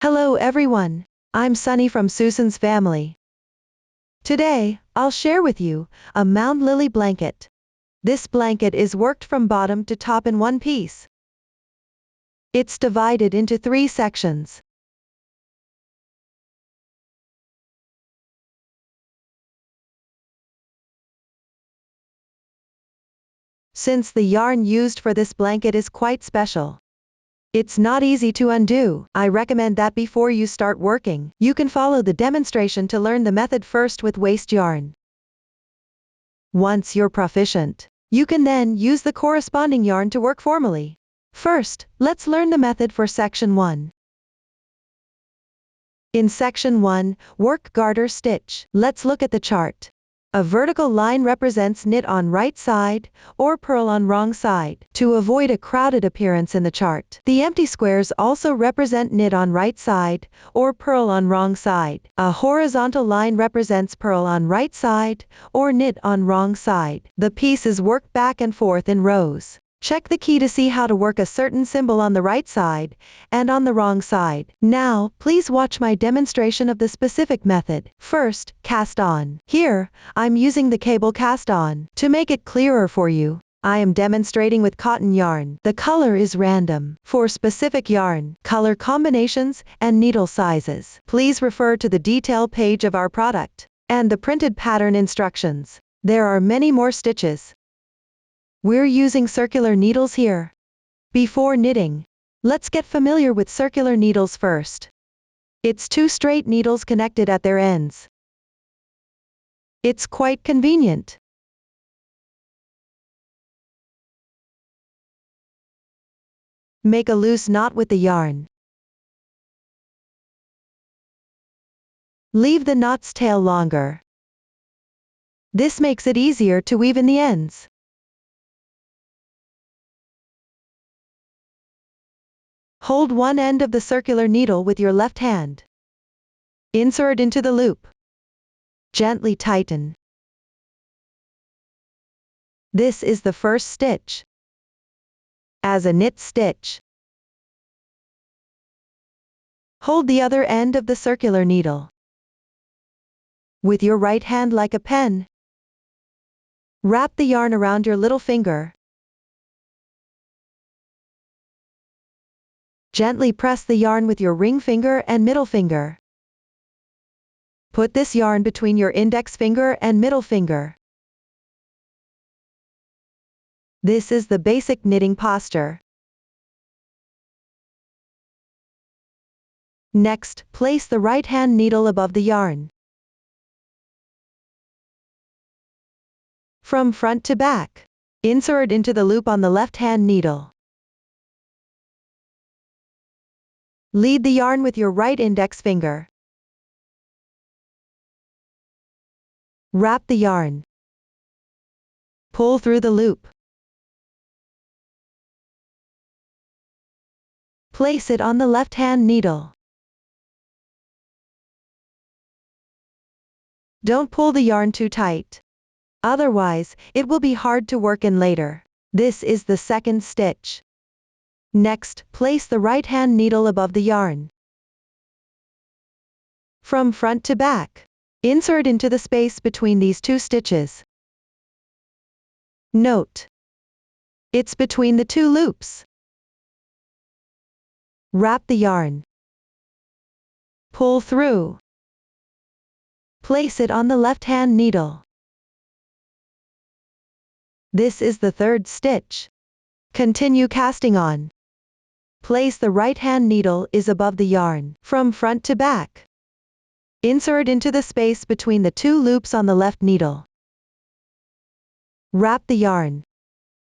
Hello everyone, I'm Sunny from Susan's family. Today, I'll share with you a Mound Lily blanket. This blanket is worked from bottom to top in one piece. It's divided into 3 sections. Since the yarn used for this blanket is quite special, it's not easy to undo. I recommend that before you start working, you can follow the demonstration to learn the method first with waste yarn. Once you're proficient, you can then use the corresponding yarn to work formally. First, let's learn the method for section 1. In section 1, work garter stitch. Let's look at the chart. A vertical line represents knit on right side, or purl on wrong side, to avoid a crowded appearance in the chart. The empty squares also represent knit on right side, or purl on wrong side. A horizontal line represents purl on right side, or knit on wrong side. The piece is worked back and forth in rows. Check the key to see how to work a certain symbol on the right side, and on the wrong side. Now, please watch my demonstration of the specific method. First, cast on. Here, I'm using the cable cast on. To make it clearer for you, I am demonstrating with cotton yarn. The color is random. For specific yarn, color combinations, and needle sizes, please refer to the detail page of our product, and the printed pattern instructions. There are many more stitches. We're using circular needles here. Before knitting, let's get familiar with circular needles first. It's 2 straight needles connected at their ends. It's quite convenient. Make a loose knot with the yarn. Leave the knot's tail longer. This makes it easier to weave in the ends. Hold one end of the circular needle with your left hand. Insert into the loop. Gently tighten. This is the first stitch. As a knit stitch, hold the other end of the circular needle. With your right hand like a pen, wrap the yarn around your little finger. Gently press the yarn with your ring finger and middle finger. Put this yarn between your index finger and middle finger. This is the basic knitting posture. Next, place the right hand needle above the yarn. From front to back, insert into the loop on the left hand needle. Lead the yarn with your right index finger. Wrap the yarn. Pull through the loop. Place it on the left hand needle. Don't pull the yarn too tight. Otherwise, it will be hard to work in later. This is the second stitch. Next, place the right hand needle above the yarn. From front to back, insert into the space between these 2 stitches. Note, it's between the 2 loops. Wrap the yarn. Pull through. Place it on the left hand needle. This is the third stitch. Continue casting on. Place the right hand needle is above the yarn. From front to back, insert into the space between the 2 loops on the left needle. Wrap the yarn.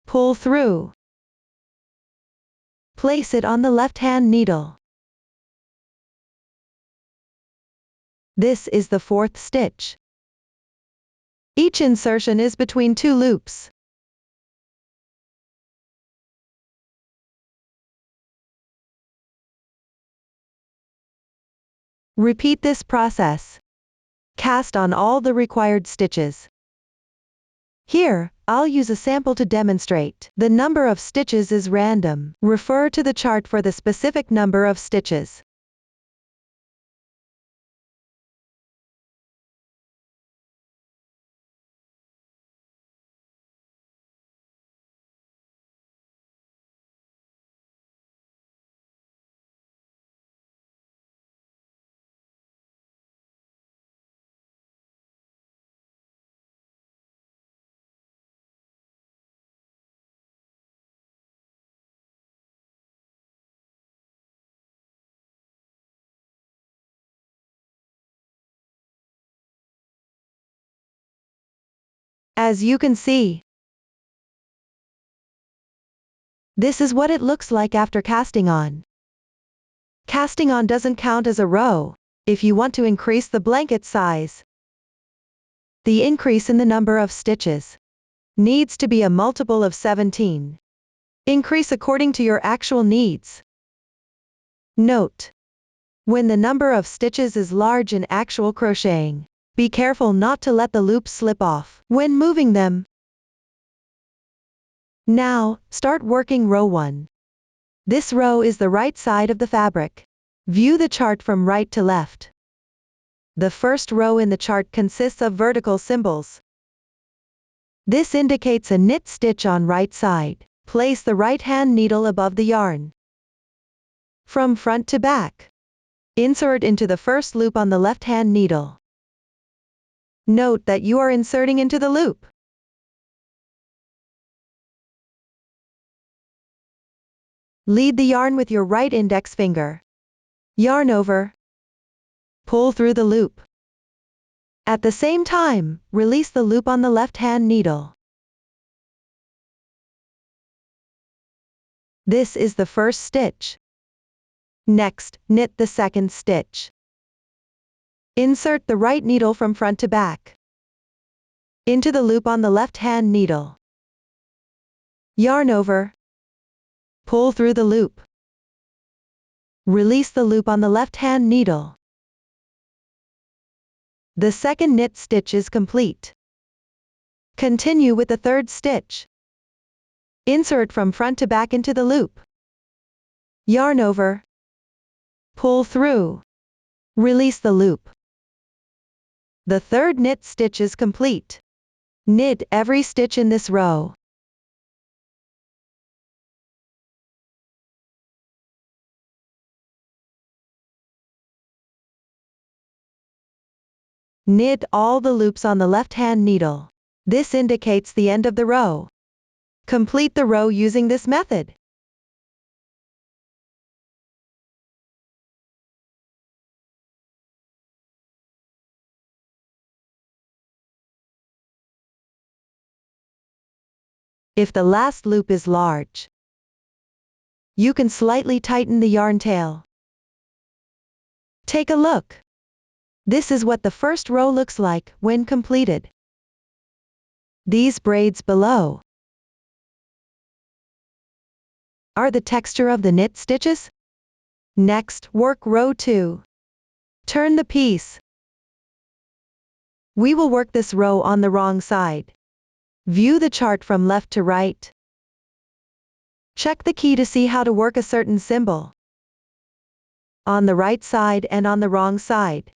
Pull through. Place it on the left hand needle. This is the fourth stitch. Each insertion is between 2 loops. Repeat this process. Cast on all the required stitches. Here, I'll use a sample to demonstrate. The number of stitches is random. Refer to the chart for the specific number of stitches. As you can see, this is what it looks like after casting on. Casting on doesn't count as a row if you want to increase the blanket size. The increase in the number of stitches needs to be a multiple of 17. Increase according to your actual needs. Note: when the number of stitches is large in actual crocheting, be careful not to let the loops slip off when moving them. Now, start working row 1. This row is the right side of the fabric. View the chart from right to left. The first row in the chart consists of vertical symbols. This indicates a knit stitch on right side. Place the right hand needle above the yarn. From front to back, insert into the first loop on the left hand needle. Note that you are inserting into the loop. Lead the yarn with your right index finger. Yarn over. Pull through the loop. At the same time, release the loop on the left hand needle. This is the first stitch. Next, knit the second stitch. Insert the right needle from front to back into the loop on the left hand needle. Yarn over. Pull through the loop. Release the loop on the left hand needle. The second knit stitch is complete. Continue with the third stitch. Insert from front to back into the loop. Yarn over. Pull through. Release the loop. The third knit stitch is complete. Knit every stitch in this row. Knit all the loops on the left hand needle. This indicates the end of the row. Complete the row using this method. If the last loop is large, you can slightly tighten the yarn tail. Take a look. This is what the first row looks like when completed. These braids below are the texture of the knit stitches. Next, work row 2. Turn the piece. We will work this row on the wrong side. View the chart from left to right. Check the key to see how to work a certain symbol on the right side and on the wrong side.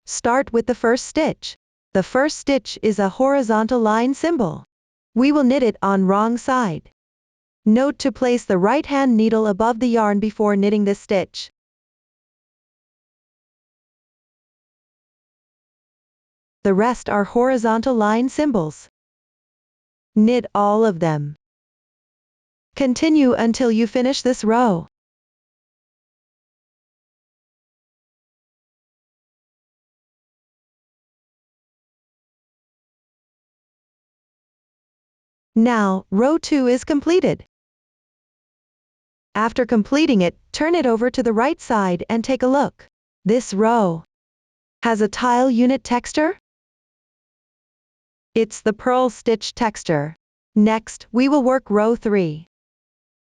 Start with the first stitch. The first stitch is a horizontal line symbol. We will knit it on wrong side. Note to place the right hand needle above the yarn before knitting this stitch. The rest are horizontal line symbols. Knit all of them. Continue until you finish this row. Now, row 2 is completed. After completing it, turn it over to the right side and take a look. This row has a tile unit texture. It's the purl stitch texture. Next, we will work row 3.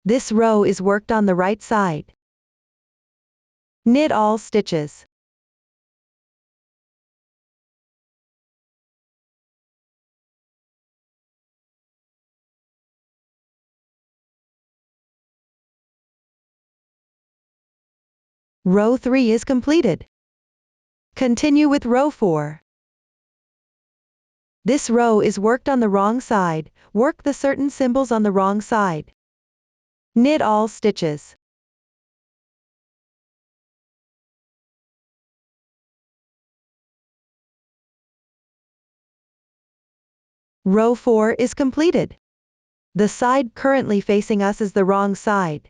This row is worked on the right side. Knit all stitches. Row 3 is completed. Continue with row 4. This row is worked on the wrong side. Work the certain symbols on the wrong side. Knit all stitches. Row 4 is completed. The side currently facing us is the wrong side.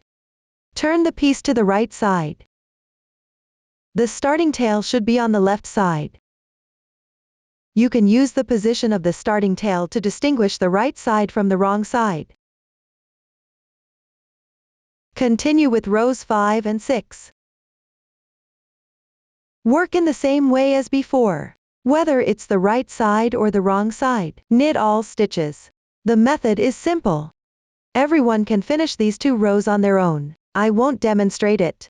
Turn the piece to the right side. The starting tail should be on the left side. You can use the position of the starting tail to distinguish the right side from the wrong side. Continue with rows 5 and 6. Work in the same way as before. Whether it's the right side or the wrong side, knit all stitches. The method is simple. Everyone can finish these 2 rows on their own. I won't demonstrate it.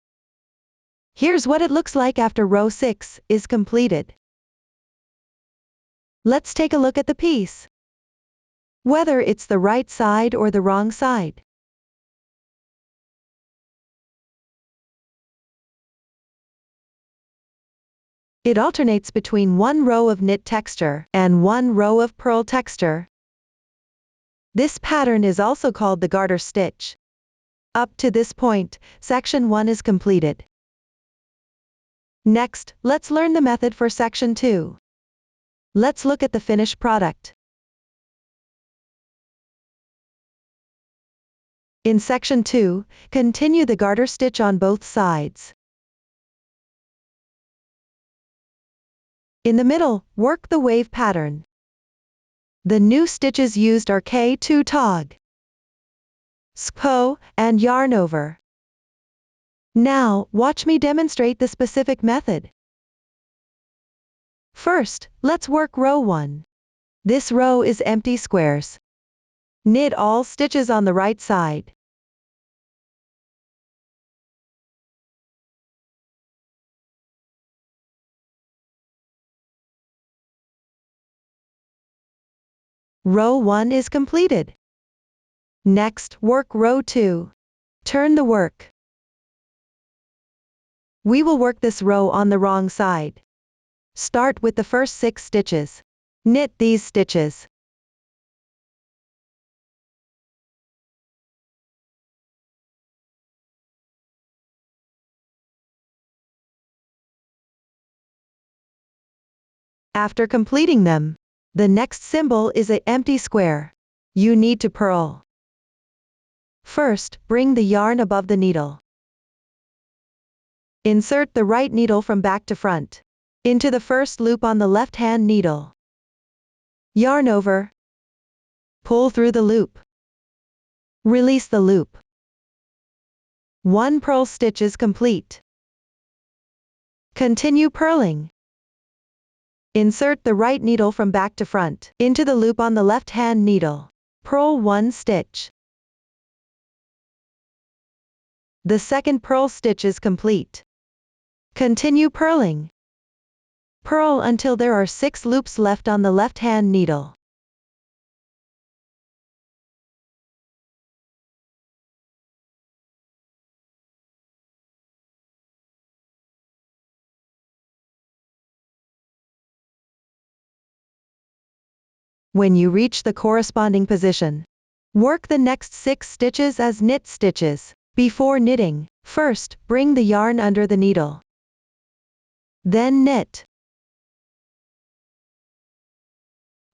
Here's what it looks like after row 6 is completed. Let's take a look at the piece. Whether it's the right side or the wrong side. It alternates between 1 row of knit texture and 1 row of purl texture. This pattern is also called the garter stitch. Up to this point, section 1 is completed. Next, let's learn the method for section 2. Let's look at the finished product. In section 2, continue the garter stitch on both sides. In the middle, work the wave pattern. The new stitches used are K2 tog, SPO, and yarn over. Now, watch me demonstrate the specific method. First, let's work row 1. This row is empty squares. Knit all stitches on the right side. Row 1 is completed. Next, work row 2. Turn the work. We will work this row on the wrong side. Start with the first 6 stitches. Knit these stitches. After completing them, the next symbol is an empty square. You need to purl. First, bring the yarn above the needle. Insert the right needle from back to front into the first loop on the left-hand needle. Yarn over. Pull through the loop. Release the loop. 1 purl stitch is complete. Continue purling. Insert the right needle from back to front into the loop on the left-hand needle. Purl 1 stitch. The second purl stitch is complete. Continue purling. Purl until there are 6 loops left on the left-hand needle. When you reach the corresponding position, work the next 6 stitches as knit stitches. Before knitting, first, bring the yarn under the needle. Then knit.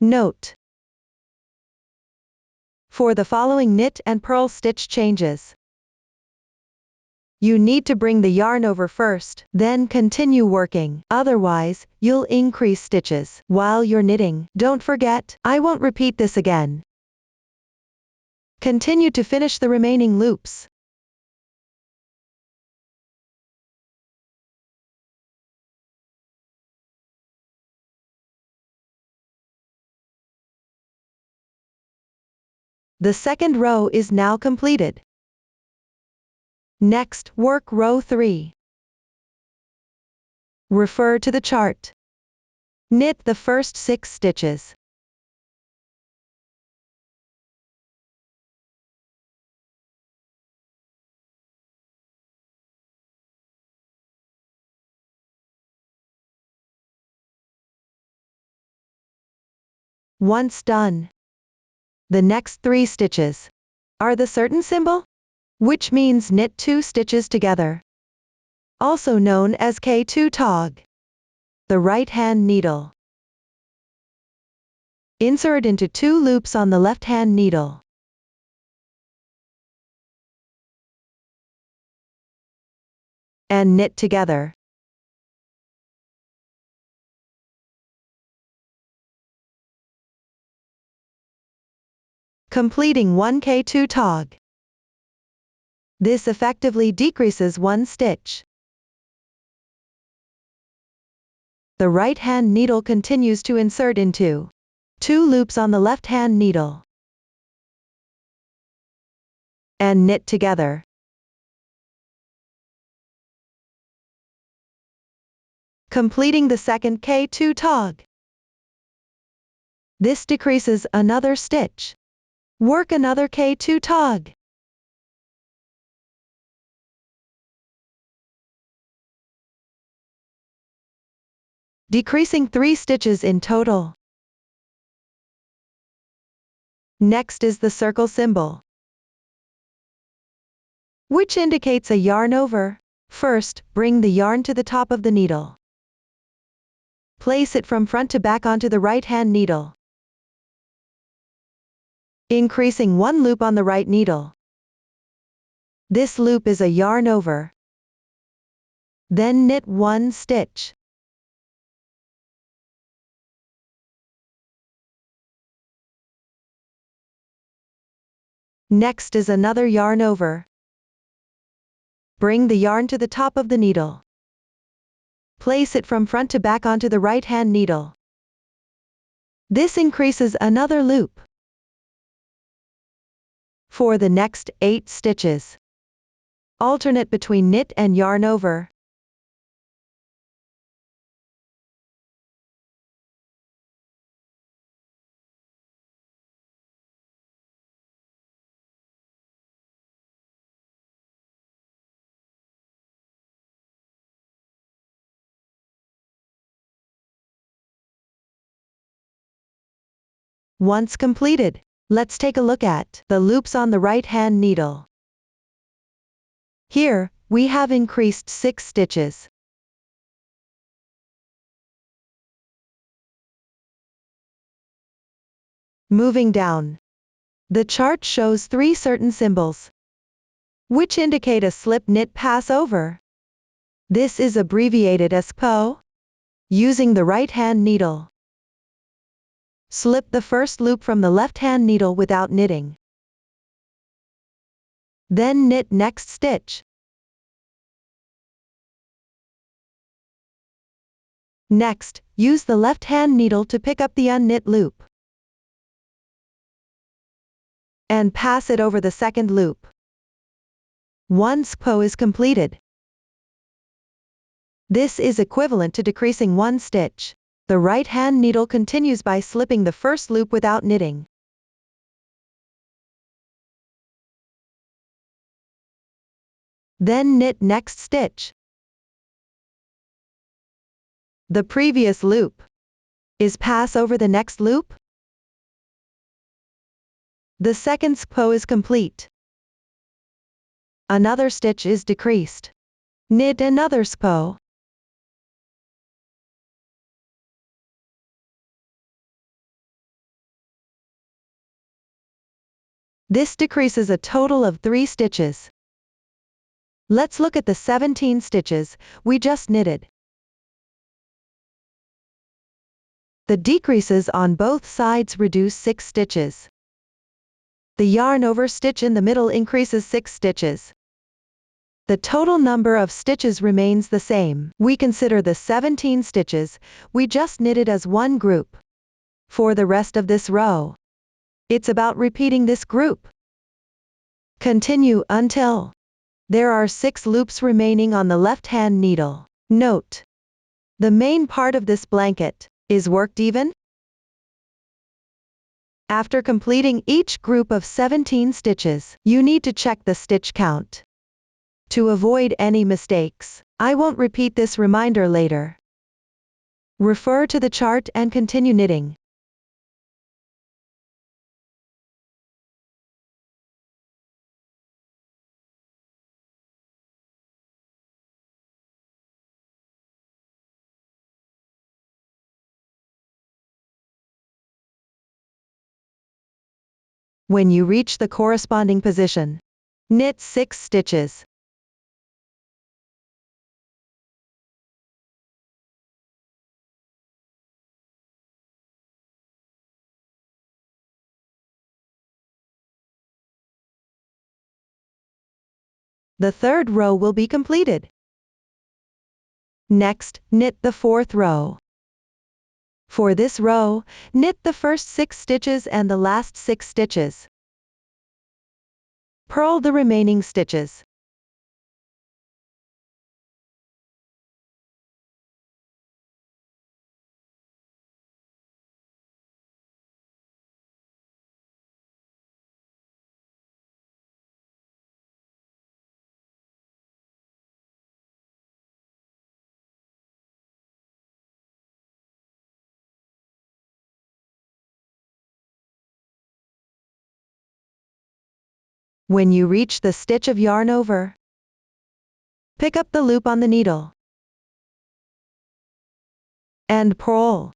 Note: for the following knit and purl stitch changes, you need to bring the yarn over first, then continue working. Otherwise, you'll increase stitches while you're knitting. Don't forget, I won't repeat this again. Continue to finish the remaining loops. The second row is now completed. Next, work row 3. Refer to the chart. Knit the first 6 stitches. Once done, the next 3 stitches are the certain symbol, which means knit 2 stitches together, also known as K2 tog. The right-hand needle. Insert into 2 loops on the left-hand needle. And knit together. completing 1K2 tog. This effectively decreases one stitch. The right-hand needle continues to insert into 2 loops on the left-hand needle and knit together. Completing the second K2 tog. This decreases another stitch. Work another K2 tog. Decreasing 3 stitches in total. Next is the circle symbol, which indicates a yarn over. First, bring the yarn to the top of the needle. Place it from front to back onto the right-hand needle, increasing 1 loop on the right needle. This loop is a yarn over. Then knit 1 stitch. Next is another yarn over. Bring the yarn to the top of the needle. Place it from front to back onto the right-hand needle. This increases another loop. For the next 8 stitches, alternate between knit and yarn over. Once completed, let's take a look at the loops on the right-hand needle. Here, we have increased 6 stitches. Moving down, the chart shows 3 certain symbols, which indicate a slip knit pass over. This is abbreviated as PO. Using the right-hand needle, slip the first loop from the left-hand needle without knitting. Then knit next stitch. Next, use the left-hand needle to pick up the unknit loop and pass it over the second loop. Once PO is completed, this is equivalent to decreasing 1 stitch. The right-hand needle continues by slipping the first loop without knitting. Then knit next stitch. The previous loop is pass over the next loop. The second PO is complete. Another stitch is decreased. Knit another PO. This decreases a total of 3 stitches. Let's look at the 17 stitches we just knitted. The decreases on both sides reduce 6 stitches. The yarn over stitch in the middle increases 6 stitches. The total number of stitches remains the same. We consider the 17 stitches we just knitted as one group. For the rest of this row, it's about repeating this group. Continue until there are 6 loops remaining on the left-hand needle. Note: the main part of this blanket is worked even. After completing each group of 17 stitches, you need to check the stitch count. To avoid any mistakes, I won't repeat this reminder later. Refer to the chart and continue knitting. When you reach the corresponding position, knit 6 stitches. The third row will be completed. Next, knit the fourth row. For this row, knit the first 6 stitches and the last 6 stitches. Purl the remaining stitches. When you reach the stitch of yarn over, pick up the loop on the needle and purl.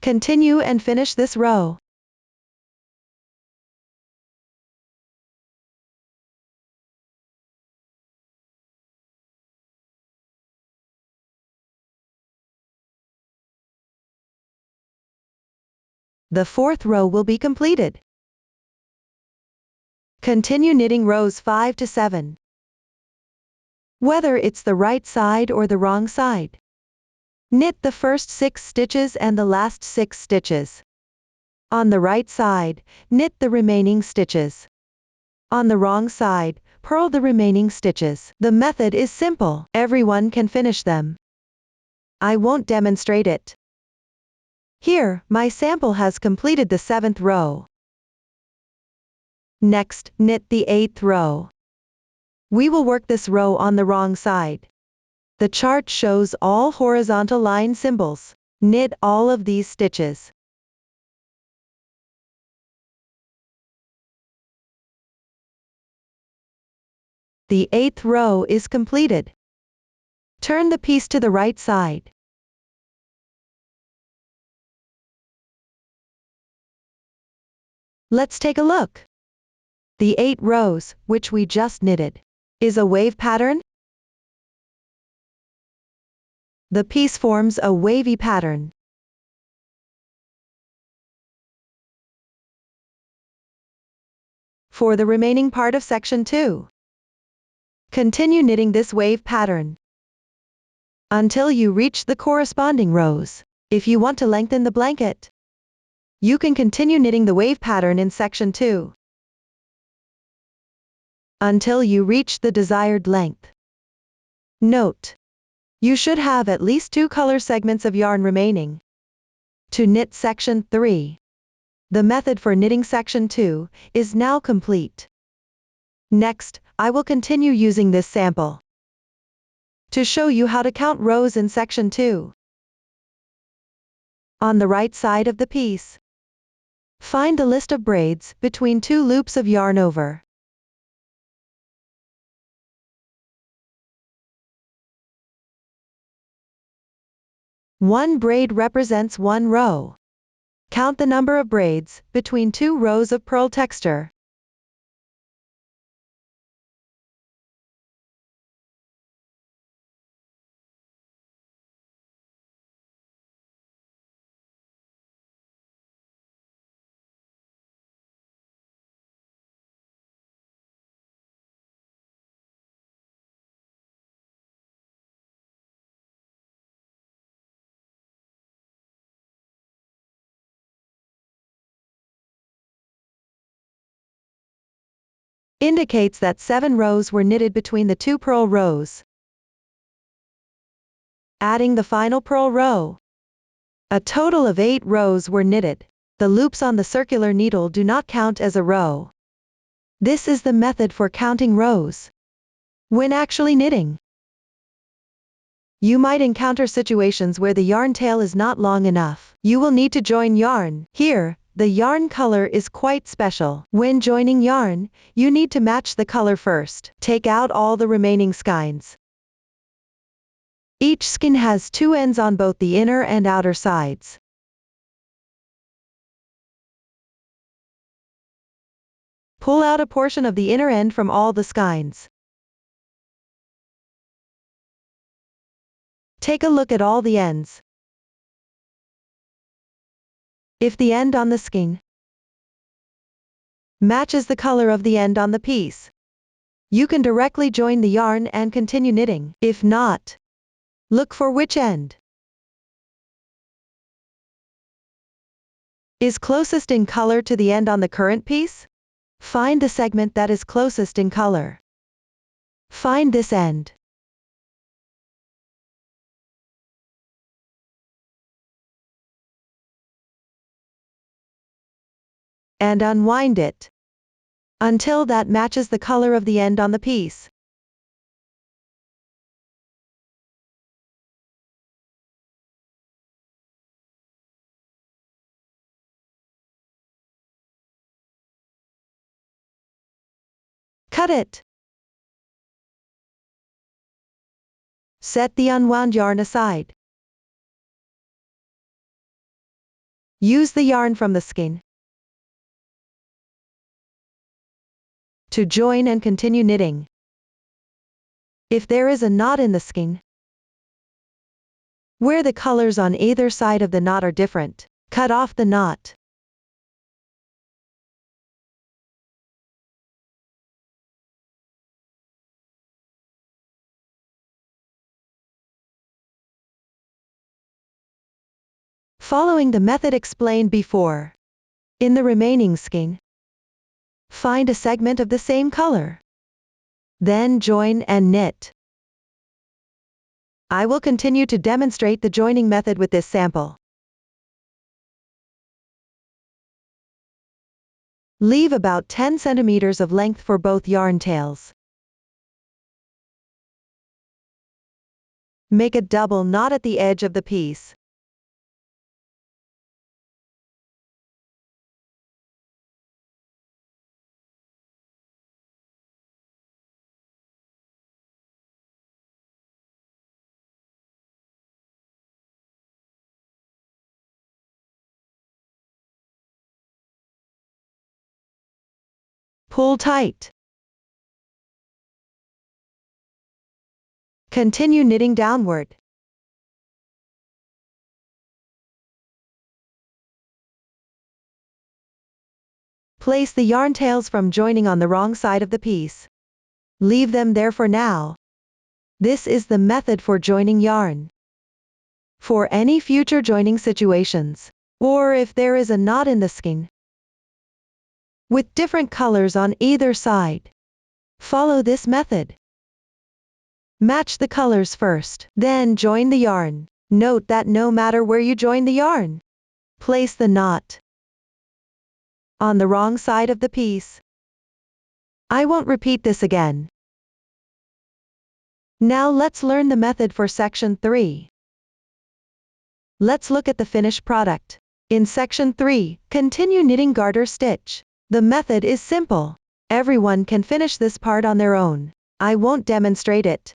Continue and finish this row. The fourth row will be completed. Continue knitting rows 5 to 7. Whether it's the right side or the wrong side. Knit the first 6 stitches and the last 6 stitches. On the right side, knit the remaining stitches. On the wrong side, purl the remaining stitches. The method is simple. Everyone can finish them. I won't demonstrate it. Here, my sample has completed the 7th row. Next, knit the 8th row. We will work this row on the wrong side. The chart shows all horizontal line symbols. Knit all of these stitches. The 8th row is completed. Turn the piece to the right side. Let's take a look. The 8 rows, which we just knitted, is a wave pattern. The piece forms a wavy pattern. For the remaining part of section 2, continue knitting this wave pattern until you reach the corresponding rows. If you want to lengthen the blanket, you can continue knitting the wave pattern in section 2 until you reach the desired length. Note: you should have at least 2 color segments of yarn remaining to knit section 3. The method for knitting section 2 is now complete. Next, I will continue using this sample to show you how to count rows in section 2. On the right side of the piece, find the list of braids between 2 loops of yarn over. One braid represents 1 row. Count the number of braids between 2 rows of purl texture. Indicates that 7 rows were knitted between the 2 purl rows. Adding the final purl row, a total of 8 rows were knitted. The loops on the circular needle do not count as a row. This is the method for counting rows. When actually knitting, you might encounter situations where the yarn tail is not long enough. You will need to join yarn. Here, the yarn color is quite special. When joining yarn, you need to match the color first. Take out all the remaining skeins. Each skein has 2 ends on both the inner and outer sides. Pull out a portion of the inner end from all the skeins. Take a look at all the ends. If the end on the skein matches the color of the end on the piece. You can directly join the yarn and continue knitting. If not, look for which end is closest in color to the end on the current piece. Find the segment that is closest in color. Find this end. And unwind it until that matches the color of the end on the piece. Cut it. Set the unwound yarn aside. Use the yarn from the skein to join and continue knitting. If there is a knot in the skein, where the colors on either side of the knot are different, cut off the knot. Following the method explained before, in the remaining skein, find a segment of the same color. Then join and knit. I will continue to demonstrate the joining method with this sample. Leave about 10 centimeters of length for both yarn tails. Make a double knot at the edge of the piece. Pull tight. Continue knitting downward. Place the yarn tails from joining on the wrong side of the piece. Leave them there for now. This is the method for joining yarn. For any future joining situations, or if there is a knot in the skein with different colors on either side, follow this method. Match the colors first, then join the yarn. Note that no matter where you join the yarn, place the knot on the wrong side of the piece. I won't repeat this again. Now let's learn the method for section 3. Let's look at the finished product. In section 3, continue knitting garter stitch. The method is simple. Everyone can finish this part on their own. I won't demonstrate it.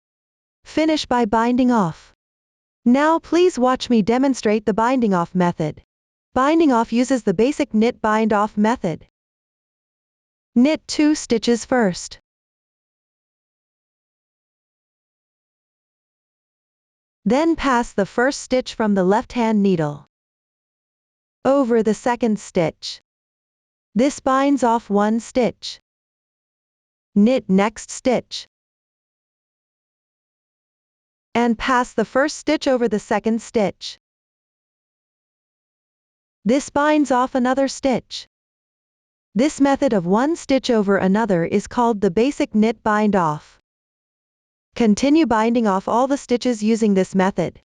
Finish by binding off. Now please watch me demonstrate the binding off method. Binding off uses the basic knit bind off method. Knit 2 stitches first. Then pass the first stitch from the left-hand needle over the second stitch. This binds off 1 stitch. Knit next stitch and pass the first stitch over the second stitch. This binds off another stitch. This method of 1 stitch over another is called the basic knit bind off. Continue binding off all the stitches using this method.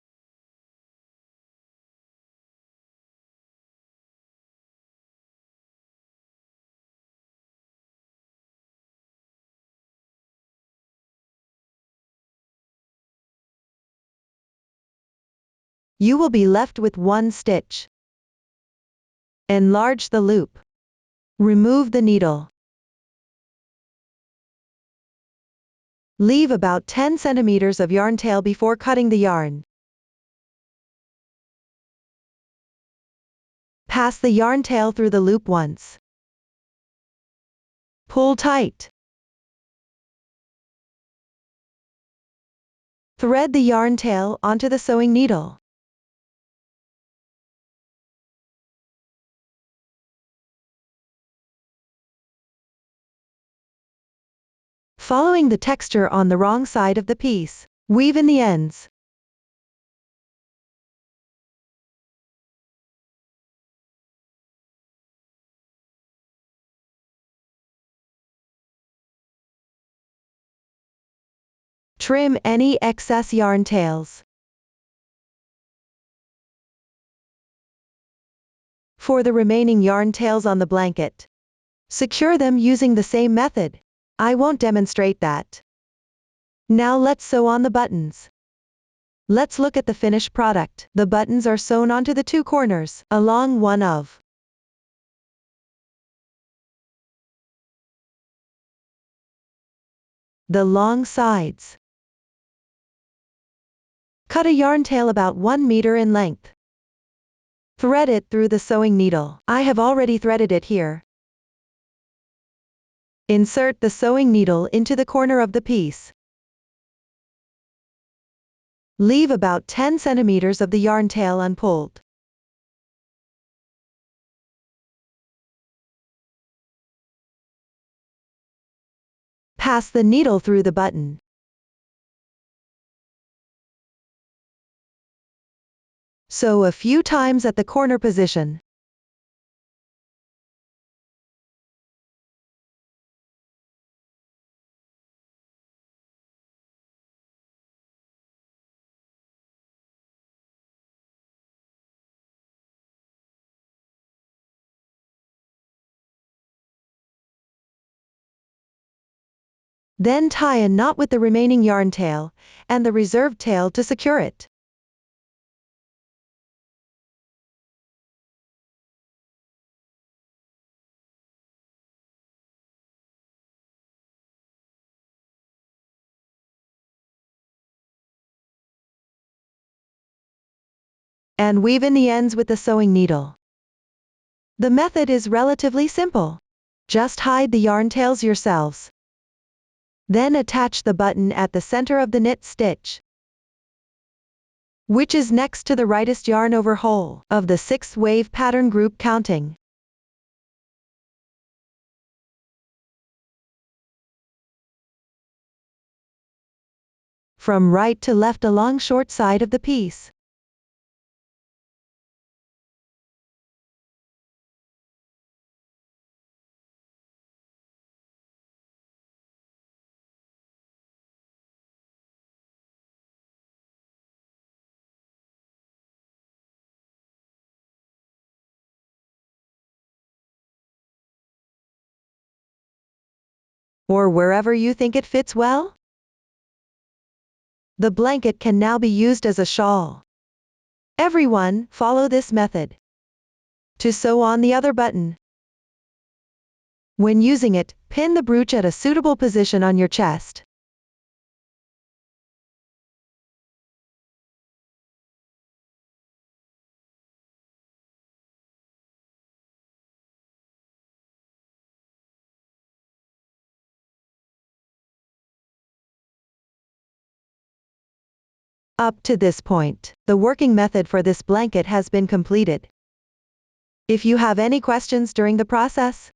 You will be left with 1 stitch. Enlarge the loop. Remove the needle. Leave about 10 centimeters of yarn tail before cutting the yarn. Pass the yarn tail through the loop once. Pull tight. Thread the yarn tail onto the sewing needle. Following the texture on the wrong side of the piece, weave in the ends. Trim any excess yarn tails. For the remaining yarn tails on the blanket, secure them using the same method. I won't demonstrate that. Now let's sew on the buttons. Let's look at the finished product. The buttons are sewn onto the two corners, along one of the long sides. Cut a yarn tail about 1 meter in length. Thread it through the sewing needle. I have already threaded it here. Insert the sewing needle into the corner of the piece. Leave about 10 centimeters of the yarn tail unpulled. Pass the needle through the button. Sew a few times at the corner position. Then tie a knot with the remaining yarn tail and the reserved tail to secure it. And weave in the ends with the sewing needle. The method is relatively simple. Just hide the yarn tails yourselves. Then attach the button at the center of the knit stitch, which is next to the rightest yarn over hole of the 6th wave pattern group counting. From right to left along short side of the piece. Or wherever you think it fits well. The blanket can now be used as a shawl. Everyone, follow this method. To sew on the other button. When using it, pin the brooch at a suitable position on your chest. Up to this point, the working method for this blanket has been completed. If you have any questions during the process,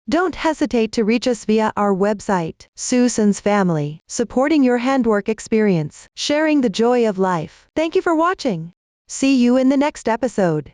don't hesitate to reach us via our website, Susan's Family, supporting your handwork experience, sharing the joy of life. Thank you for watching. See you in the next episode.